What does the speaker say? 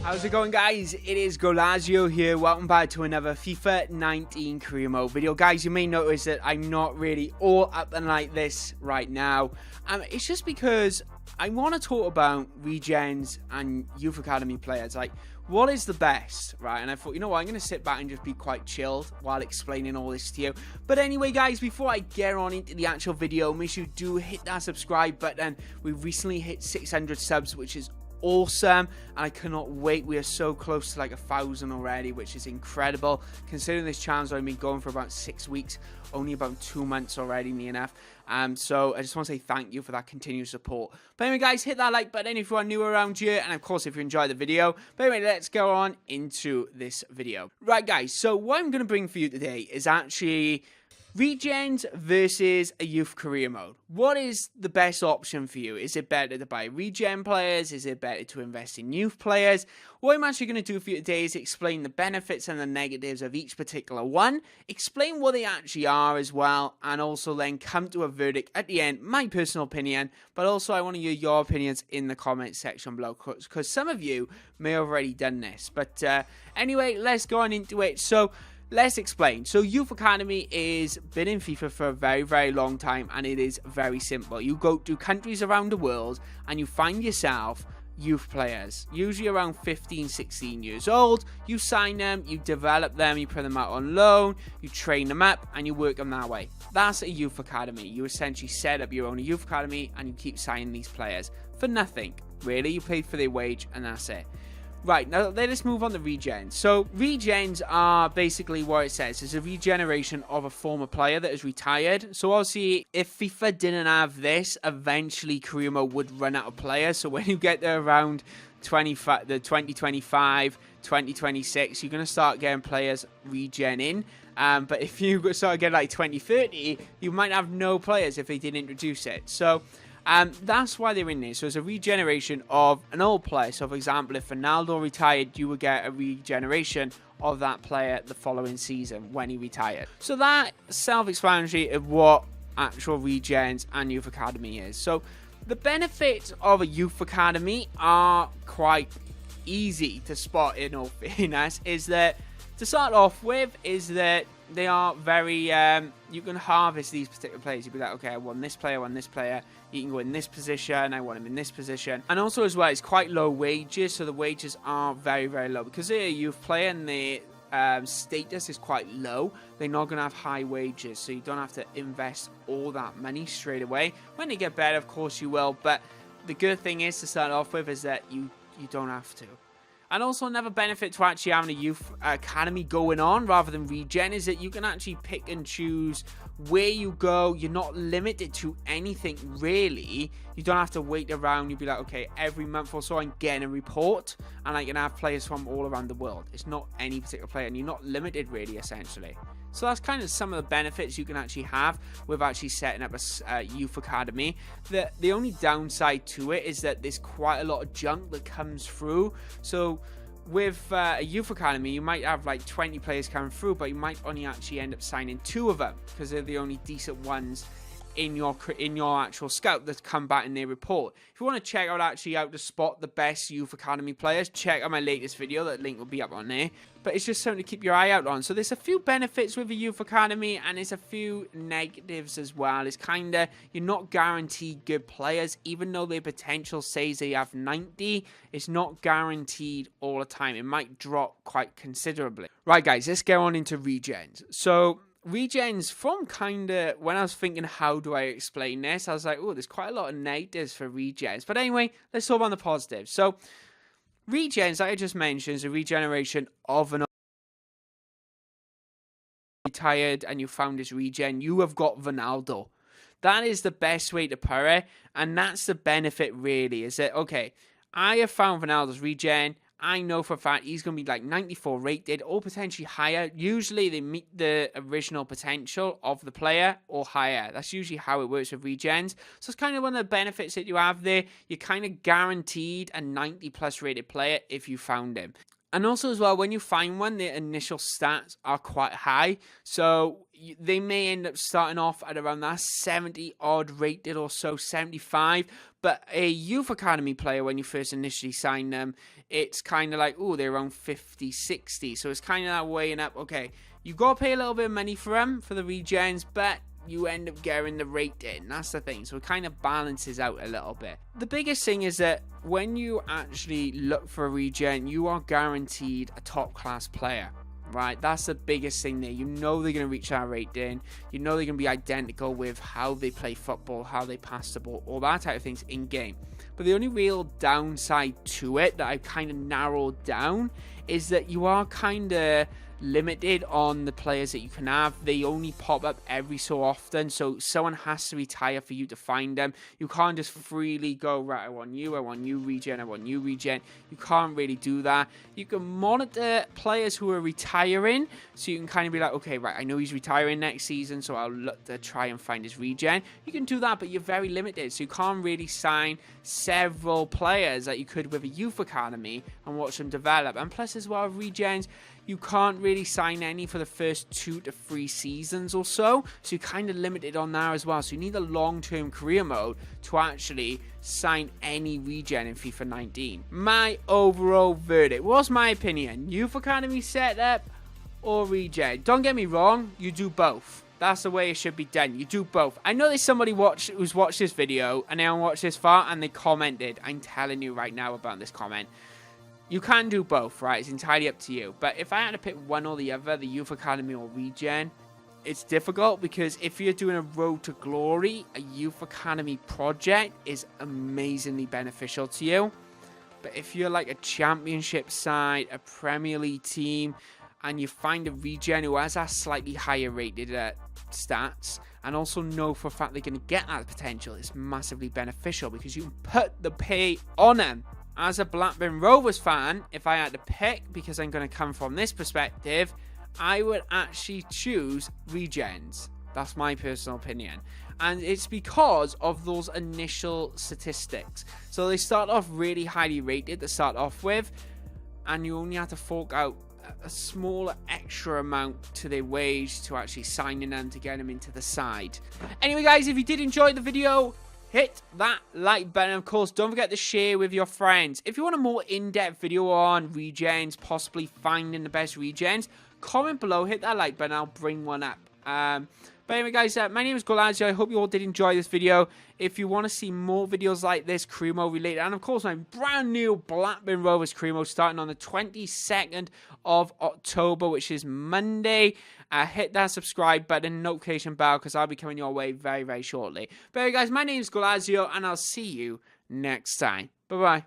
How's it going, guys? It is Goalazio here. Welcome back to another FIFA 19 career mode video. Guys, you may notice that I'm not really all up and like this right now. It's just because I want to talk about regens and youth academy players. Like, what is the best, right? And I thought, you know what, I'm going to sit back and just be quite chilled while explaining all this to you. But anyway, guys, before I get on into the actual video, make sure you do hit that subscribe button. We've recently hit 600 subs, which is awesome, and I cannot wait. We are so close to like 1,000 already, which is incredible considering this channel's only been going for about 6 weeks, only about 2 months already, near enough. So I just want to say thank you for that continued support. But anyway, guys, hit that like button if you are new around here, and of course if you enjoyed the video. But anyway, let's go on into this video. Right, guys, so what I'm going to bring for you today is actually regens versus a youth career mode. What is the best option for you? Is it better to buy regen players? Is it better to invest in youth players? What I'm actually going to do for you today is explain the benefits and the negatives of each particular one, explain what they actually are as well, and also then come to a verdict at the end, my personal opinion, but also I want to hear your opinions in the comment section below, because some of you may have already done this. But anyway, let's go on into it. So let's explain. So Youth Academy is been in FIFA for a very, very long time, and it is very simple. You go to countries around the world and you find yourself youth players, usually around 15, 16 years old. You sign them, you develop them, you put them out on loan, you train them up, and you work them that way. That's a Youth Academy. You essentially set up your own Youth Academy and you keep signing these players for nothing, really. You pay for their wage and that's it. Right, now let us move on to regens. So regens are basically what it says. It's a regeneration of a former player that is retired. So obviously, if FIFA didn't have this, eventually career mode would run out of players. So when you get there around 2025, 2026, you're going to start getting players regen in. But if you start getting like 2030, you might have no players if they didn't introduce it. So that's why they're in there. So it's a regeneration of an old player. So for example, if Ronaldo retired, you would get a regeneration of that player the following season when he retired. So that self-explanatory of what actual regens and youth academy is. So the benefits of a youth academy are quite easy to spot, in all fairness. Is that, to start off with, is that they are very, you can harvest these particular players. You'd be like, okay, I want this player, I want this player. You can go in this position, I want him in this position. And also as well, it's quite low wages, so the wages are very, very low. Because they're a youth player and their status is quite low, they're not going to have high wages. So you don't have to invest all that money straight away. When they get better, of course you will. But the good thing is, to start off with, is that you don't have to. And also another benefit to actually having a youth academy going on rather than regen is that you can actually pick and choose where you go. You're not limited to anything, really. You don't have to wait around. You'll be like, okay, every month or so I'm getting a report and I can have players from all around the world. It's not any particular player, and you're not limited, really, essentially. So that's kind of some of the benefits you can actually have with actually setting up a youth academy. The only downside to it is that there's quite a lot of junk that comes through. So with a youth academy, you might have like 20 players coming through, but you might only actually end up signing 2 of them because they're the only decent ones in your actual scout that come back in their report. If you want to check out actually how to spot the best youth academy players, check out my latest video. That link will be up on there. But it's just something to keep your eye out on. So there's a few benefits with a youth academy, and there's a few negatives as well. It's kind of, you're not guaranteed good players, even though their potential says they have 90. It's not guaranteed all the time. It might drop quite considerably. Right, guys, let's go on into regens. So regens, from kind of, when I was thinking how do I explain this, I was like, oh, there's quite a lot of negatives for regens. But anyway, let's talk about the positives. So regens, like I just mentioned, is a regeneration of an retired and you found his regen. You have got Ronaldo. That is the best way to put it, and that's the benefit, really, is that, okay, I have found Ronaldo's regen. I know for a fact he's going to be like 94 rated or potentially higher. Usually they meet the original potential of the player or higher. That's usually how it works with regens. So it's kind of one of the benefits that you have there. You're kind of guaranteed a 90 plus rated player if you found him. And also as well, when you find one, their initial stats are quite high. So they may end up starting off at around that 70 odd rated or so, 75. But a youth academy player, when you first initially sign them, it's kind of like, oh, they're around 50, 60. So it's kind of that weighing up, okay, you got to pay a little bit of money for them, for the regens, but you end up getting the rating. That's the thing. So it kind of balances out a little bit. The biggest thing is that when you actually look for a regen, you are guaranteed a top class player. Right, that's the biggest thing there. You know they're going to reach that rating. You know they're going to be identical with how they play football, how they pass the ball, all that type of things in game. But the only real downside to it that I've kind of narrowed down is that you are kind of limited on the players that you can have. They only pop up every so often, so someone has to retire for you to find them. You can't just freely go, right, I want you regen, I want you regen. You can't really do that. You can monitor players who are retiring, so you can kind of be like, okay, right, I know he's retiring next season, so I'll look to try and find his regen. You can do that, but you're very limited, so you can't really sign several players that you could with a youth academy and watch them develop. And plus as well, regens, you can't really sign any for the first 2 to 3 seasons or so. So you're kind of limited on that as well. So you need a long-term career mode to actually sign any regen in FIFA 19. My overall verdict, what's my opinion? Youth Academy setup or regen? Don't get me wrong, you do both. That's the way it should be done. You do both. I know there's somebody who's watched this video and they haven't watched this far and they commented. I'm telling you right now about this comment. You can do both, right? It's entirely up to you. But if I had to pick one or the other, the Youth Academy or regen, it's difficult because if you're doing a road to glory, a Youth Academy project is amazingly beneficial to you. But if you're like a championship side, a Premier League team, and you find a regen who has a slightly higher rated stats, and also know for a fact they're going to get that potential, it's massively beneficial because you can put the pay on them. As a Blackburn Rovers fan, if I had to pick, because I'm going to come from this perspective, I would actually choose regens. That's my personal opinion. And it's because of those initial statistics. So they start off really highly rated to start off with, and you only have to fork out a smaller extra amount to their wage to actually signing them to get them into the side. Anyway, guys, if you did enjoy the video, hit that like button. Of course, don't forget to share with your friends. If you want a more in-depth video on regens, possibly finding the best regens, comment below, hit that like button, I'll bring one up. But anyway, guys, my name is Goalazio. I hope you all did enjoy this video. If you want to see more videos like this, career mode related, and of course, my brand new Blackburn Rovers career mode starting on the 22nd of October, which is Monday. Hit that subscribe button, notification bell, because I'll be coming your way very, very shortly. But anyway, guys, my name is Goalazio, and I'll see you next time. Bye-bye.